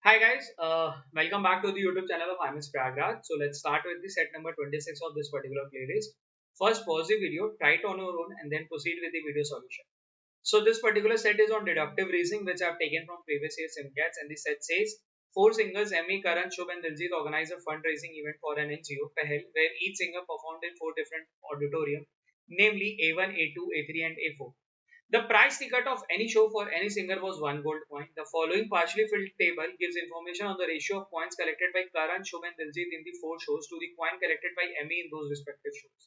Hi guys, welcome back to the YouTube channel of IMS Pragraj. So let's start with the set number 26 of this particular playlist. First pause the video, try it on your own and then proceed with the video solution. So this particular set is on deductive reasoning which I have taken from previous year's SimCats, and the set says four singers Emmy, Karan, Shubh and Diljit organize a fundraising event for an NGO, Pahel, where each singer performed in four different auditoriums, namely A1, A2, A3 and A4. The price ticket of any show for any singer was 1 gold coin. The following partially filled table gives information on the ratio of coins collected by Karan, Shubh and Diljit in the four shows to the coin collected by Emmy in those respective shows.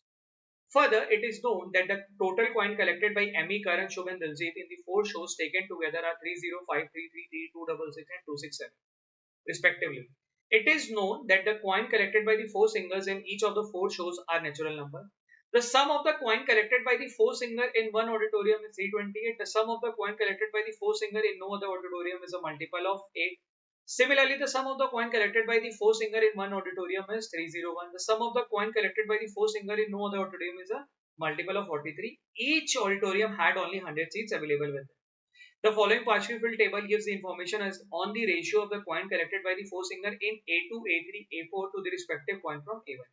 Further, it is known that the total coin collected by Emmy, Karan, Shubh and Diljit in the four shows taken together are 30, 533, 266 and 267 respectively. It is known that the coin collected by the four singers in each of the four shows are natural number. The sum of the coin collected by the four singer in one auditorium is 328. The sum of the coin collected by the four singer in no other auditorium is a multiple of 8. Similarly, the sum of the coin collected by the four singer in one auditorium is 301. The sum of the coin collected by the four singer in no other auditorium is a multiple of 43. Each auditorium had only 100 seats available with it. The following partially filled table gives the information as on the ratio of the coin collected by the four singer in A2, A3, A4 to the respective coin from A1.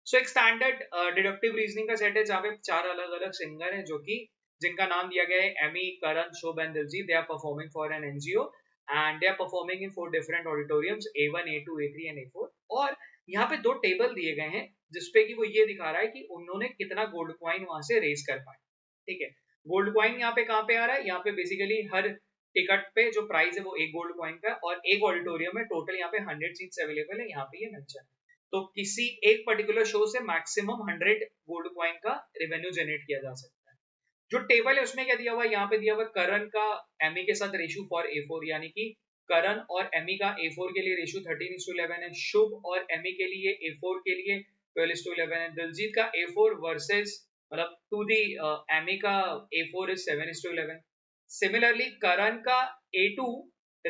So एक standard deductive reasoning का set है जहाँ पे चार अलग अलग singer हैं जो कि जिनका नाम दिया गया है Amy, Karan, Shubh and Diljit. They are performing for an NGO and they are performing in four different auditoriums A1, A2, A3 and A4. और यहाँ पे दो टेबल दिए गए हैं जिसपे कि वो ये दिखा रहा है कि उन्होंने कितना गोल्ड कॉइन वहां से रेज कर पाए. ठीक है, गोल्ड कॉइन यहाँ पे कहाँ पे आ रहा है? यहाँ पे बेसिकली हर टिकट पे जो प्राइस है वो एक गोल्ड कॉइन का, और एक ऑडिटोरियम में टोटल यहाँ पे 100 सीट्स अवेलेबल है. यहाँ पे ये मेंशन है. तो किसी एक पर्टिकुलर शो से मैक्सिमम 100 गोल्ड कॉइन का रेवेन्यू जनरेट किया जा सकता है. जो टेबल है उसमें क्या दिया हुआ है? यहाँ पे दिया हुआ करण का एमी के साथ रेशियो फॉर A4, यानी कि करण और एमी का A4 के लिए रेशियो 13:11 है. शुभ और एमी के लिए A4 के लिए 12:11 है. दिलजीत का A4 वर्सेस मतलब टू दी एमी का A4 इज 7:11. सिमिलरली करण का A2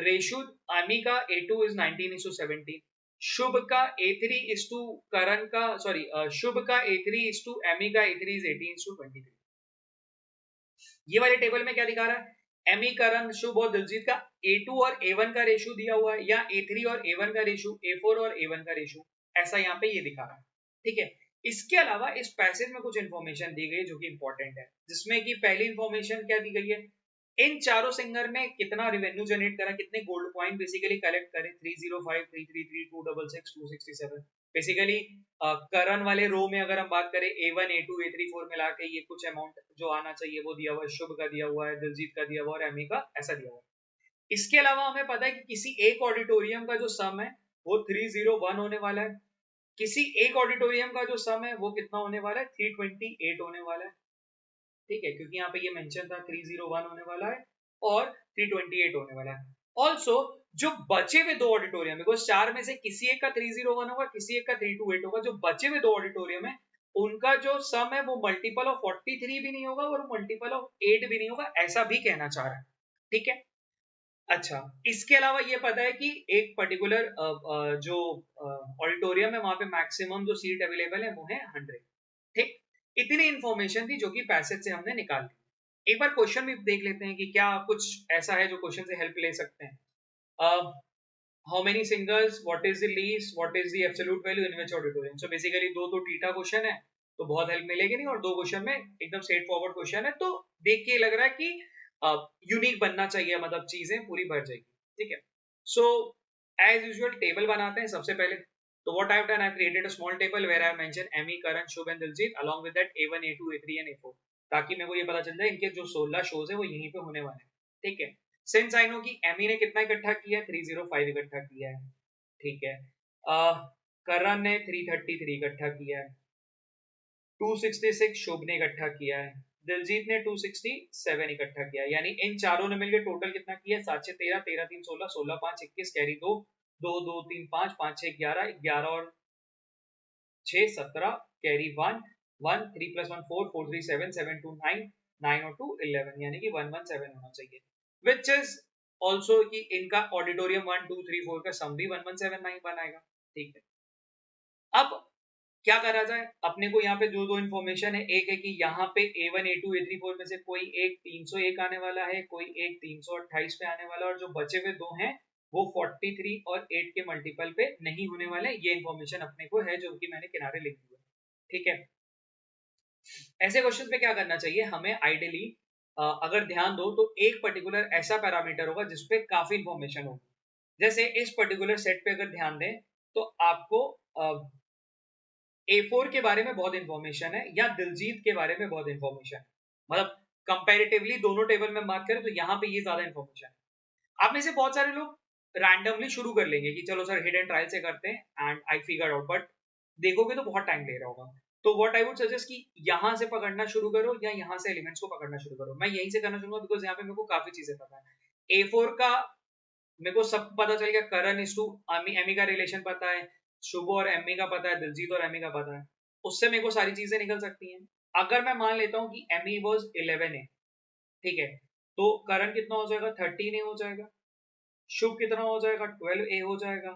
रेशियो एमी का A2 इज 19:17. शुभ का A3 इज टू करण का शुभ का A3 इज टू एमी का A3 इज 18:23. ये वाले टेबल में क्या दिखा रहा है? एमी, करण, शुभ और दिलजीत का A2 और A1 का रेशियो दिया हुआ है, या A3 और A1 का रेशियो, A4 और A1 का रेशियो, ऐसा यहाँ पे ये दिखा रहा है. ठीक है, इसके अलावा इस पैसेज में कुछ इंफॉर्मेशन दी गई जो कि इंपॉर्टेंट है, जिसमें कि पहली इंफॉर्मेशन क्या दी गई है? इन चारों सिंगर ने कितना रेवेन्यू जनरेट करा, कितने गोल्ड कॉइन बेसिकली कलेक्ट करे? 305, 333, 266, 267. बेसिकली करण वाले रो में अगर हम बात करें A1, A2, A3, 4 मिला के ये कुछ अमाउंट जो आना चाहिए वो दिया हुआ है. शुभ का दिया हुआ है, दिलजीत का दिया हुआ है और एमी का ऐसा दिया हुआ है. इसके अलावा हमें पता है कि किसी एक ऑडिटोरियम का जो सम है वो 301 होने वाला है. किसी एक ऑडिटोरियम का जो सम है वो कितना होने वाला है? 328 होने वाला है. ठीक है, क्योंकि यहाँ पे ये मेंशन था 301 होने वाला है और 328 होने वाला है. ऑल्सो जो बचे हुए दो ऑडिटोरियम, बिकॉज चार में से किसी एक का 301 होगा, किसी एक का 328 होगा, जो बचे हुए दो ऑडिटोरियम है उनका जो सम है वो मल्टीपल ऑफ 43 भी नहीं होगा और मल्टीपल ऑफ 8 भी नहीं होगा, ऐसा भी कहना चाह रहा है. ठीक है, अच्छा, इसके अलावा ये पता है कि एक पर्टिकुलर जो ऑडिटोरियम है वहां पे मैक्सिमम जो सीट अवेलेबल है वो है 100. ठीक, इतनी इंफॉर्मेशन थी जो कि पैसेज से हमने निकाल ली. एक बार क्वेश्चन भी देख लेते हैं कि क्या कुछ ऐसा है जो क्वेश्चन से हेल्प ले सकते हैं. How many singers, what is the least, what is the absolute value in which auditorium. So basically दो तो टीटा क्वेश्चन है तो बहुत हेल्प मिलेगी नहीं, और दो क्वेश्चन में एकदम स्ट्रेट फॉरवर्ड क्वेश्चन है तो देख के लग रहा है कि यूनिक बनना चाहिए, मतलब चीजें पूरी भर जाएगी. ठीक है, सो एज यूजुअल टेबल बनाते हैं सबसे पहले. So what I have done, I have created a small table where I have mentioned Emmy, Karan, Shubh and Diljit along with that A1, A2, A3 and A4, ताकि मेरे को ये पता चल जाए इनके जो 16 शोज है वो यहीं पे होने वाले हैं. ठीक है, सिंस आई नो कि एमी ने कितना इकट्ठा किया है, 305 इकट्ठा किया है. ठीक है, करण ने 333 इकट्ठा किया है, 266 शुभ ने इकट्ठा किया है, दिलजीत ने 267 इकट्ठा किया है. यानी इन चारों ने मिलकर टोटल कितना किया? 7 6 13, 13 3 16, 16 5 21, कैरी 2, 2 2 3 5, 5 6 11, 11 और 6 17, कैरी 1 1, 3 + 1 4, 4 3 7, 7 2 9, 9 और 2 11, यानी कि 117 होना चाहिए. विच इज ऑल्सो कि इनका ऑडिटोरियम 1 2 3 4 का सम भी 1179 बनाएगा. ठीक है, अब क्या करा जाए? अपने को यहाँ पे जो दो इंफॉर्मेशन है, एक है कि यहाँ पे A1, A2, A3, 4 में से कोई एक 301 आने वाला है, कोई एक 328 पे आने वाला है, और जो बचे हुए दो हैं वो 43 और 8 के मल्टीपल पे नहीं होने वाले, ये इन्फॉर्मेशन अपने को है जो कि मैंने किनारे लिख दी है। ठीक है, ऐसे क्वेश्चन पे क्या करना चाहिए हमें आइडियली, अगर ध्यान दो तो एक पर्टिकुलर ऐसा पैरामीटर होगा जिसपे काफी इंफॉर्मेशन होगी। जैसे इस पर्टिकुलर सेट पे अगर ध्यान दें तो आपको A4 के बारे में बहुत इंफॉर्मेशन है या दिलजीत के बारे में बहुत इंफॉर्मेशन है, मतलब कंपैरेटिवली दोनों टेबल में बात करें तो यहाँ पे ये ज्यादा इंफॉर्मेशन है। आप में से बहुत सारे लोग रैंडमली शुरू कर लेंगे कि चलो सर हिडन ट्रायल से करते हैं and I figure out, but देखोगे तो बहुत टाइम ले रहा होगा। तो व्हाट आई वुड सजेस्ट कि यहाँ से पकड़ना शुरू करो या यहाँ से एलिमेंट्स को पकड़ना शुरू करो। मैं यहीं से करना चाहूंगा बिकॉज यहाँ पे मेरे को काफी चीजें पता है। A4 का मेरे को सब पता चल गया, करण इस टू एमी का रिलेशन पता है, शुभ और एमी का पता है, दिलजीत और एमी का पता है, उससे मेरे को सारी चीजें निकल सकती हैं। अगर मैं मान लेता हूँ कि एमी वॉज 11 ए, ठीक है, तो करण कितना हो जाएगा 13 ए हो जाएगा, शुभ कितना हो जाएगा 12 ए हो जाएगा,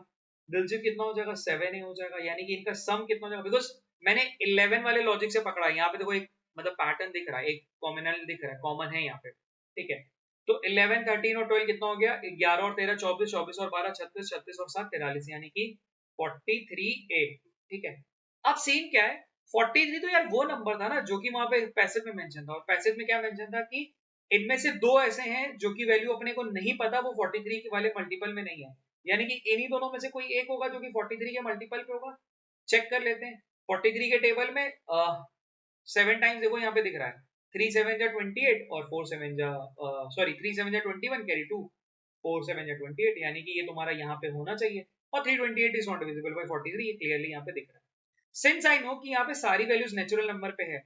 दिलजीत कितना हो जाएगा 7 ए हो जाएगा, यानी कि इनका सम कितना हो जाएगा। बिकॉज मैंने 11 वाले लॉजिक से पकड़ा, यहाँ पे देखो एक मतलब पैटर्न दिख रहा है, एक कॉमनल दिख रहा है, कॉमन है यहाँ पे। ठीक है, तो 11 13 और 12 कितना हो गया, 11 और 13 24, 24 और 12 36, 36 और 7 43, यानी कि 43 ए। ठीक है, अब सीन क्या है, 43 तो यार वो नंबर था ना जो कि वहां पे पैसेज में मेंशन था, और पैसेज में क्या मेंशन था कि इनमें से दो ऐसे हैं जो कि वैल्यू अपने को नहीं पता, वो 43 के वाले मल्टीपल में नहीं है, यानी कि इन्हीं दोनों में से कोई एक होगा जो कि 43 के मल्टीपल पे होगा। चेक कर लेते हैं। 43 के टेबल में 7 टाइम्स देखो यहाँ पे दिख रहा है, 3 7 जा 28 और 4 7 जा सॉरी 3 7 जा 21 कैरी 2, 4 7 जा 28, यानी कि ये तुम्हारा यहाँ पे होना चाहिए, और 328 इज नॉट विजिबल बाय 43, ये क्लियरली यहाँ पे दिख रहा है। सिंस आई नो कि यहाँ पे सारी वैल्यूज नेचुरल नंबर पे है,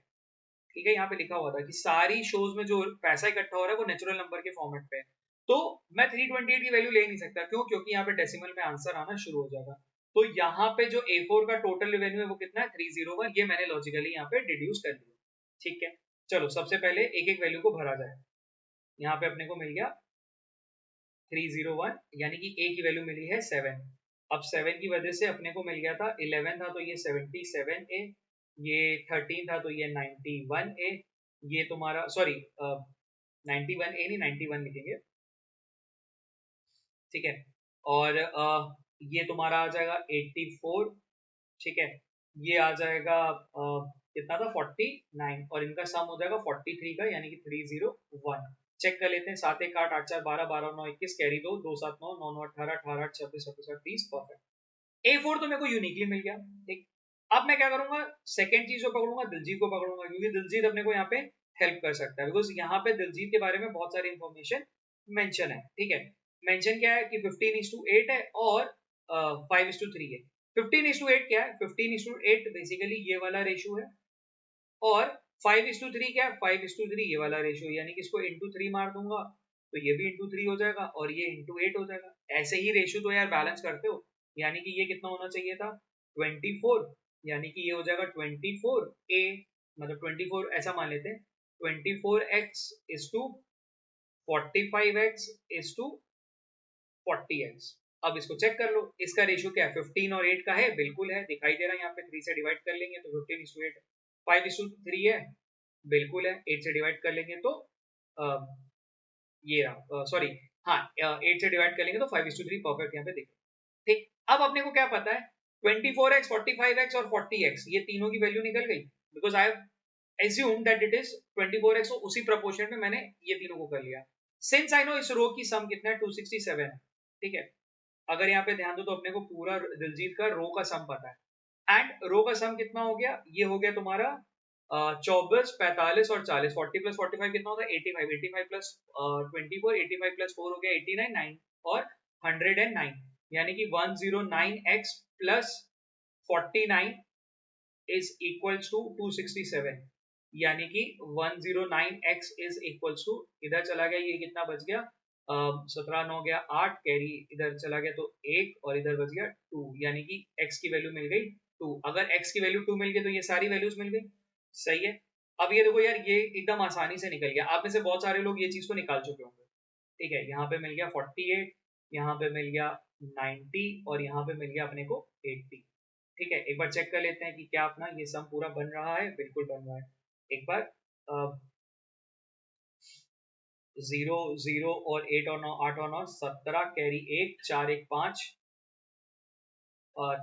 ठीक है, यहाँ पे लिखा हुआ था कि सारी शोज में जो पैसा इकट्ठा हो रहा है वो नेचुरल नंबर के फॉर्मेट पे है, तो मैं 328 की वैल्यू ले नहीं सकता, क्यों, क्योंकि यहाँ पे डेसिमल में आंसर आना शुरू हो जाएगा। तो यहाँ पे जो A4 का टोटल रेवेन्यू है वो कितना है 301, ये मैंने लॉजिकली यहाँ पे डिड्यूस कर दिया। ठीक है, चलो सबसे पहले एक एक वैल्यू को भरा जाए। यहाँ पे अपने को मिल गया 301, यानी कि A की वैल्यू मिली है 7। अब 7 की वजह से अपने को मिल गया था, 11 था तो ये 77 ए, ये 13 था तो ये 91 ए, ये तुम्हारा सॉरी 91 ए नहीं 91 लिखेंगे, ठीक है, और ये तुम्हारा आ जाएगा 84, ठीक है, ये आ जाएगा कितना था 49, और इनका सम हो जाएगा 43 का, यानी कि 301। चेक कर लेते हैं, 7 1 8 8 4 12 12 9 21 कैरी 2 2 7 9 9 9 18 18 26 26 30, परफेक्ट। A4 तो मेरे को यूनिकली मिल गया। ठीक, अब मैं क्या करूंगा, सेकंड चीज को पकड़ूंगा, दिलजीत को पकड़ूंगा, क्योंकि दिलजीत अपने को यहाँ पे हेल्प कर सकता है, बिकॉज यहाँ पे दिलजीत के बारे में बहुत सारी इंफॉर्मेशन मेंशन है। ठीक है, मेंशन क्या है कि 15:8 है और 5:3 है। 15:8 क्या है, 15:8 बेसिकली ये वाला रेशियो है, और 5:3 क्या है, 5:3 ये वाला रेशियो, यानी कि इसको इंटू 3 मार दूंगा तो ये भी इंटू 3 हो जाएगा और ये इंटू 8 हो जाएगा। ऐसे ही रेशियो तो यार बैलेंस करते हो, यानी कि ये कितना होना चाहिए था 24, यानी कि ये हो जाएगा 24 ए, मतलब 24 ऐसा मान लेते हैं, 24x is to 45x is to 40x। अब इसको चेक कर लो, इसका रेशियो क्या है 15 और 8 का है, बिल्कुल है, दिखाई दे रहा है यहाँ पे, 3 से डिवाइड कर लेंगे तो 15:8, 5:3 है, बिल्कुल है, 8 से डिवाइड कर लेंगे तो ये रहा सॉरी, हाँ 8 से डिवाइड कर लेंगे तो 5:3, परफेक्ट यहाँ पे देखो। ठीक, अब अपने को क्या पता है 24x 45x और 40x, ये तीनों की वैल्यू निकल गई, because I have assumed that it is 24x, तो उसी प्रोपोर्शन में मैंने ये तीनों को कर लिया। सिंस आई नो इस रो की सम कितना है 267 है, ठीक है, अगर यहाँ पे ध्यान दो तो अपने को पूरा दिलजीत का रो का सम पता है, एंड रो का सम कितना हो गया, ये हो गया तुम्हारा 24 45 और 40, 40 प्लस 45 कितना होता है 85, 85 प्लस 24, 85 प्लस 4 हो गया 89, 9 और 109, यानी कि 109x plus 49 is equals to 267, यानी कि 109x is equals to, इधर चला गया ये कितना बच गया 17 9 गया 8, कैरी इधर चला गया तो 1 और इधर बच गया 2, यानी कि x की वैल्यू मिल गई 2। अगर x की वैल्यू 2 मिल गई तो ये सारी वैल्यूज मिल गई, सही है। अब ये देखो यार, ये एकदम आसानी से निकल गया, आप में से बहुत सारे लोग ये चीज को निकाल चुके होंगे। ठीक है, यहाँ पे मिल गया 48, यहाँ पे मिल गया 90 और यहाँ पे मिल गया अपने को 80। ठीक है, एक बार चेक कर लेते हैं कि क्या अपना ये सम पूरा बन रहा है, बिल्कुल बन रहा है। एक बार 0 0 और 8 और 9 8 और 9 17 कैरी 1 4 1 5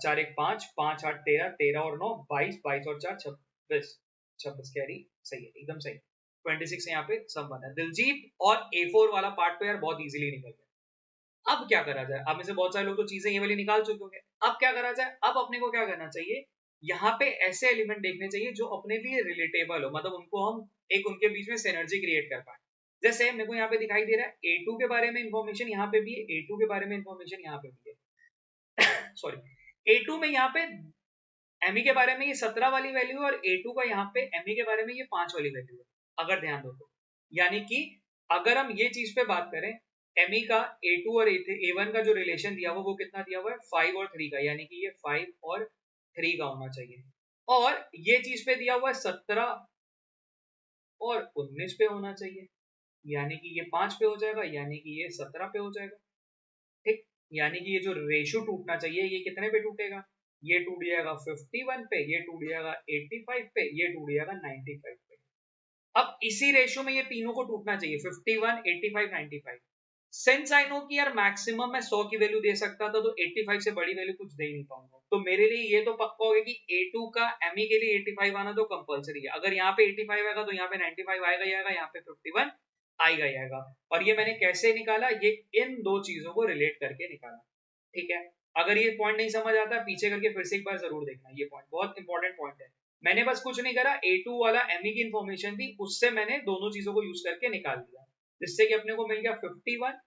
4 1 5 5 8 13 13 और 9 22 22 और 4 26 26 कैरी सही है एकदम सही 26 यहाँ पे सब बना है दिलजीत और A4 वाला पार्ट तो यार बहुत इजीली निकल गया अब क्या करा जाए अब में से बहुत सारे लोग तो चीजें ये वाली निकाल चुके होंगे अब क्या करा जाए अब अपने को क्या करना चाहिए यहाँ पे ऐसे एलिमेंट देखने चाहिए जो अपने लिए रिलेटेबल हो मतलब उनको हम एक उनके बीच में सिनर्जी क्रिएट कर पाए जैसे मेरे को यहाँ पे दिखाई दे रहा है A2 के बारे में इंफॉर्मेशन यहाँ पे भी है A2 के बारे में इंफॉर्मेशन यहाँ पे भी है सॉरी A2 में यहाँ पे एमई के बारे में ये 17 वाली वैल्यू है और A2 का यहाँ पे एमई के बारे में ये 5 वाली वैल्यू है अगर ध्यान दो तो यानी कि अगर हम ये चीज पे बात करें एमई का A2 और A1 का जो रिलेशन दिया हुआ वो कितना दिया हुआ है 5 और 3 का यानी कि ये 5 और 3 का होना चाहिए और ये चीज पे दिया हुआ है 17 और 19 पे होना चाहिए यानी कि ये 5 पे हो जाएगा यानी कि ये 17 पे हो जाएगा ठीक यानी कि ये जो रेशो टूटना चाहिए ये कितने पे टूटेगा ये टूट जाएगा 51 पे ये टूट जाएगा 85 पे ये टूट जाएगा 95 पे अब इसी रेशो में ये तीनों को टूटना चाहिए 51 85 95 सिंस आई नो कि यार मैक्सिमम मैं 100 की वैल्यू दे सकता था तो 85 से बड़ी वैल्यू कुछ दे ही नहीं पाऊंगा तो मेरे लिए ये तो पक्का हो गया कि A2 का एमई के लिए 85 आना तो कंपलसरी है अगर यहाँ पे 85 आएगा तो यहाँ पे 95 आएगा ही आएगा यहाँ पे 51 आएगा ही आएगा और ये मैंने कैसे निकाला ये इन दो चीजों को रिलेट करके निकाला ठीक है अगर ये पॉइंट नहीं समझ आता पीछे करके फिर से एक बार जरूर देखना ये पॉइंट बहुत इंपॉर्टेंट पॉइंट है मैंने बस कुछ नहीं करा A2 वाला एमई की इंफॉर्मेशन थी उससे मैंने दोनों चीजों को यूज करके निकाल दिया जिससे कि अपने को मिल गया 51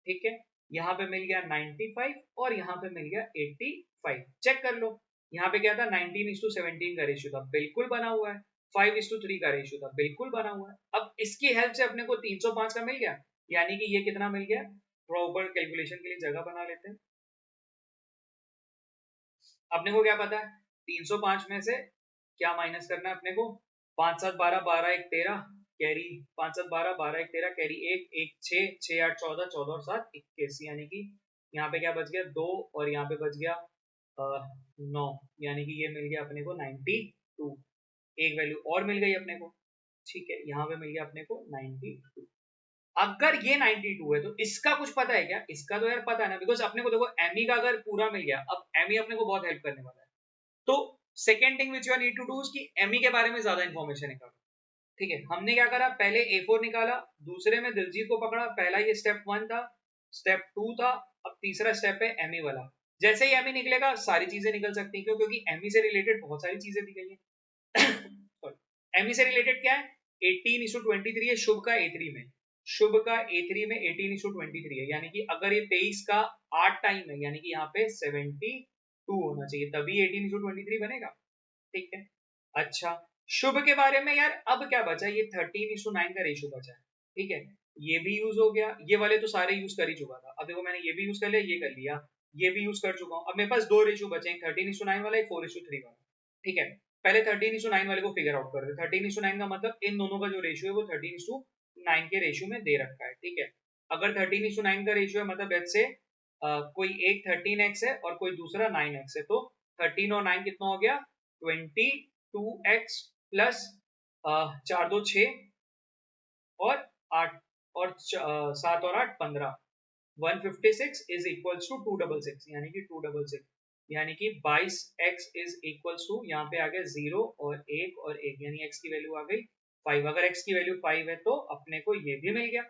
ठीक है यहाँ पे मिल गया 95 और यहाँ पे मिल गया 85 चेक कर लो यहाँ पे क्या था 19:17 का रेशियो था बिल्कुल बना हुआ है 5:3 का रेशियो था बिल्कुल बना हुआ है अब इसकी हेल्प से अपने को 305 का मिल गया यानी कि ये कितना मिल गया प्रॉपर कैलकुलेशन के लिए जगह बना लेते हैं अपने को क्या पता है 305 में से क्या माइनस करना है अपने को 5 7 12 12 1 13 कैरी 5 7 12 12 1 13 कैरी 1 1 6 6 8 14 14 और 7 21 यानी कि यहाँ पे क्या बच गया 2 और यहाँ पे बच गया 9 यानी कि ये मिल गया अपने को 92 एक वैल्यू और मिल गई अपने को ठीक है यहाँ पे मिल गया अपने को 92 अगर ये 92 है तो इसका कुछ पता है क्या इसका तो यार पता है ना बिकॉज अपने को देखो एमई का अगर पूरा मिल गया अब एमई अपने को बहुत हेल्प करने वाला है तो second thing which you need to do कि एमई के बारे में ज्यादा इंफॉर्मेशन निकालो ठीक है हमने क्या करा पहले A4 निकाला दूसरे में दिलजीत को पकड़ा पहला ये स्टेप 1 था स्टेप 2 था अब तीसरा स्टेप है एमई वाला जैसे ही एमई निकलेगा सारी चीजें निकल सकती हैं क्यों क्योंकि एमई से रिलेटेड बहुत सारी चीजें दी गई हैं एमई से रिलेटेड क्या है 18:23 है शुभ का A3 में शुभ का A3 में 18:23 है यानी कि अगर ये 23 का 8 टाइम है यानी कि यहाँ पे 72 होना चाहिए तभी 18:23 बनेगा ठीक है अच्छा शुभ के बारे में यार अब क्या बचा ये 13:9 का रेशियो बचा है ठीक है ये भी यूज हो गया ये वाले तो सारे यूज कर ही चुका था अब देखो मैंने ये भी यूज कर लिया ये कर लिया ये भी यूज कर चुका हूँ अब मेरे पास दो रेशियो बचे 13:9 वाला एक 4:3 वाला ठीक है पहले 13:9 वाले को फिगर आउट कर दे 13:9 का मतलब इन दोनों का जो रेशियो है वो 13:9 के रेशियो में दे रखा है ठीक है अगर 13:9 का रेशियो है मतलब लेट्स से कोई एक 13x है और कोई दूसरा 9x है तो 13 और 9 कितना हो गया 22x प्लस 4 2 6 और 8 और 7 और 8 15 156 इज इक्वल्स टू 266 यानी कि 266 यानी कि 22x इज इक्वल्स टू यहाँ पे आ गया 0 और 1 और 1 यानी x की वैल्यू आ गई 5 अगर x की वैल्यू 5 है तो अपने को ये भी मिल गया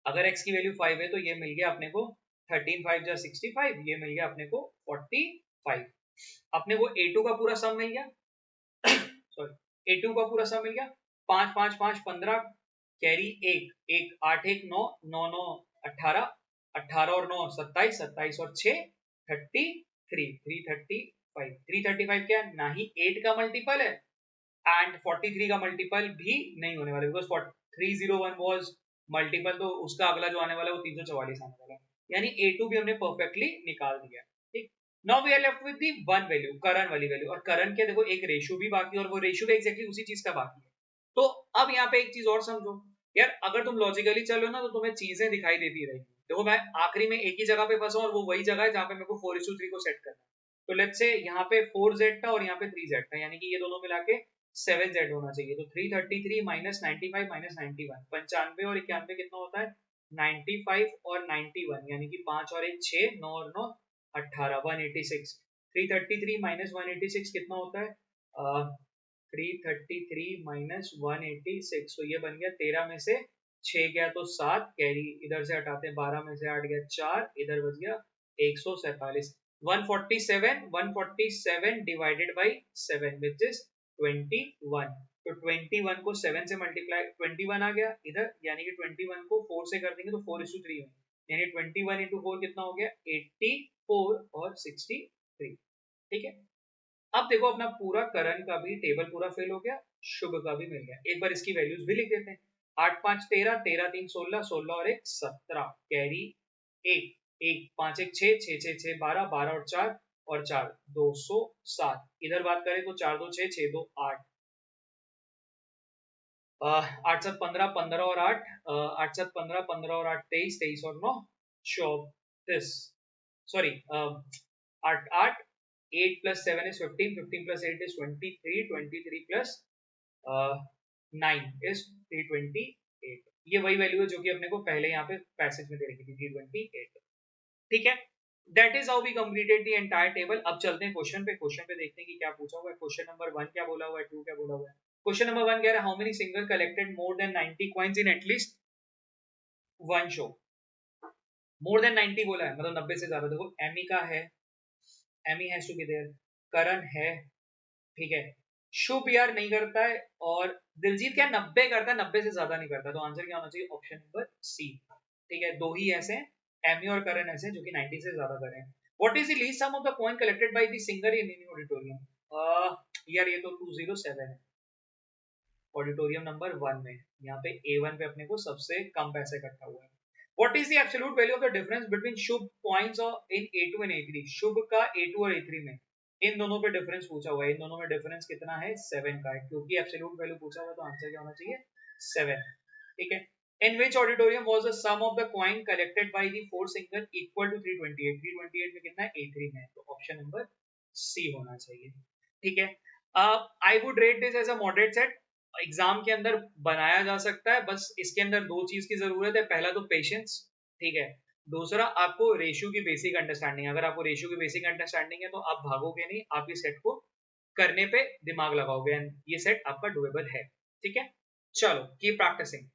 अगर x की वैल्यू 5 है तो ये मिल गया अपने को 13 5 जा 65 ये मिल गया अपने को 45 अपने को A2 का पूरा सम मिल गया सॉरी A2 का पूरा सम मिल गया 5 5 5 15 कैरी 1 1 8 1 9 9 9 18 18 और 9 27 27 और 6 33 335 335 क्या ना ही 8 का मल्टीपल है एंड 43 का मल्टीपल भी नहीं होने वाला बिकॉज 301 वाज मल्टीपल तो उसका अगला जो आने वाला है वो 344 आने वाला है यानी A2 भी हमने परफेक्टली निकाल दिया ठीक now we are left with the one value Karan वाली वैल्यू और करण के देखो एक रेशियो भी बाकी है और वो रेशियो भी एक्जेक्टली उसी चीज का बाकी है तो अब यहाँ पे एक चीज और समझो यार अगर तुम लॉजिकली चलो ना तो तुम्हें चीजें दिखाई देती रहेगी देखो मैं आखिरी में एक ही जगह पे फंसा और वो वही जगह है जहाँ पे मेरे को 4:3 को सेट करना है तो लेट्स से यहाँ पे 4z था और यहाँ पे 3z था यानी कि ये दोनों मिला के 7z होना चाहिए। तो 333 माइनस 95 माइनस 91, 95 और 91 कितना होता है 95 और 91, यानी कि 5 और 1 6, 9 और 9 18, 186। 333 माइनस 186 कितना होता है 333 माइनस 186, तो ये बन गया 13 में से 6 गया तो 7, कैरी इधर से हटाते हैं, 12 में से 8 गया 4, इधर बच गया 147। 147 डिवाइडेड बाई 7 विच इज 21। तो 21 को 7 से मल्टीप्लाई, 21 आ गया इधर, यानी कि 21 को 4 से कर देंगे तो 4:3 में, यानी 21 into 4 कितना हो गया 84 और 63। ठीक है, अब देखो अपना पूरा करण का भी टेबल पूरा फिल हो गया, शुभ का भी मिल गया। एक बार इसकी वैल्यूज भी लिख देते हैं। 8 5 13, 13 3 16, 16 और 1 17, कैरी 1, 1 5 1 6, 6 6 6 12, 12 और 4 और 4 207। इधर बात करें तो 4 2 6, 6 2 8, 8 7 15, 15 और 8, 8 7 15, 15 और 8 23, 23 और 9 34, sorry 8 8, 8 plus 7 is 15, 15 plus 8 is 23, 23 plus 9 is 328। ये वही वैल्यू है जो कि अपने को पहले यहाँ पे पैसेज में दे रखी थी 328। ठीक है, that is how we completed the entire table. अब चलते हैं क्वेश्चन पे। क्वेश्चन पे देखते हैं कि क्या पूछा हुआ है। क्वेश्चन नंबर 1 क्या बोला हुआ है, 2 क्या बोला हुआ है। क्वेश्चन नंबर 1 कह रहा है how many singer collected more than 90 coins in at least one show. More than 90 बोला है, मतलब 90 से ज्यादा। देखो एमी का है, Amy has to be there, Karan है, ठीक है, शुभ यार नहीं करता है, और दिलजीत क्या 90 करता है, 90 से ज्यादा नहीं करता। तो आंसर क्या होना चाहिए ऑप्शन नंबर सी। ठीक है, दो ही ऐसे हैं, एमी और करण ऐसे जो कि 90 से ज्यादा करें। What is the least sum of the coin collected by the singer in any auditorium. यार ये तो 207 है ऑडिटोरियम नंबर 1 में, यहाँ पे A1 पे अपने को सबसे कम पैसे इकट्ठा हुआ है। What is the absolute value of the difference between Shubh points in A2 and A3? शुभ का A2 और A3 में, इन दोनों पे डिफरेंस पूछा हुआ है। इन दोनों में डिफरेंस कितना है 7 का है, क्योंकि एब्सोल्यूट वैल्यू पूछा हुआ है तो आंसर क्या होना चाहिए 7। ठीक है, in which auditorium was the sum of the coin collected by the four singer equal to 328? 328 में कितना है A3 में, तो ऑप्शन नंबर सी होना चाहिए। ठीक है, I would rate this as a moderate set. Exam के अंदर बनाया जा सकता है, बस इसके अंदर दो चीज की जरूरत है। पहला तो पेशेंस, ठीक है, दूसरा आपको रेशियो की बेसिक अंडरस्टैंडिंग। अगर आपको रेशियो की बेसिक अंडरस्टैंडिंग है तो आप भागोगे नहीं, आप इस सेट को करने पे दिमाग लगाओगे, ये सेट आपका डुएबल है। ठीक है, चलो कीप प्रैक्टिसिंग।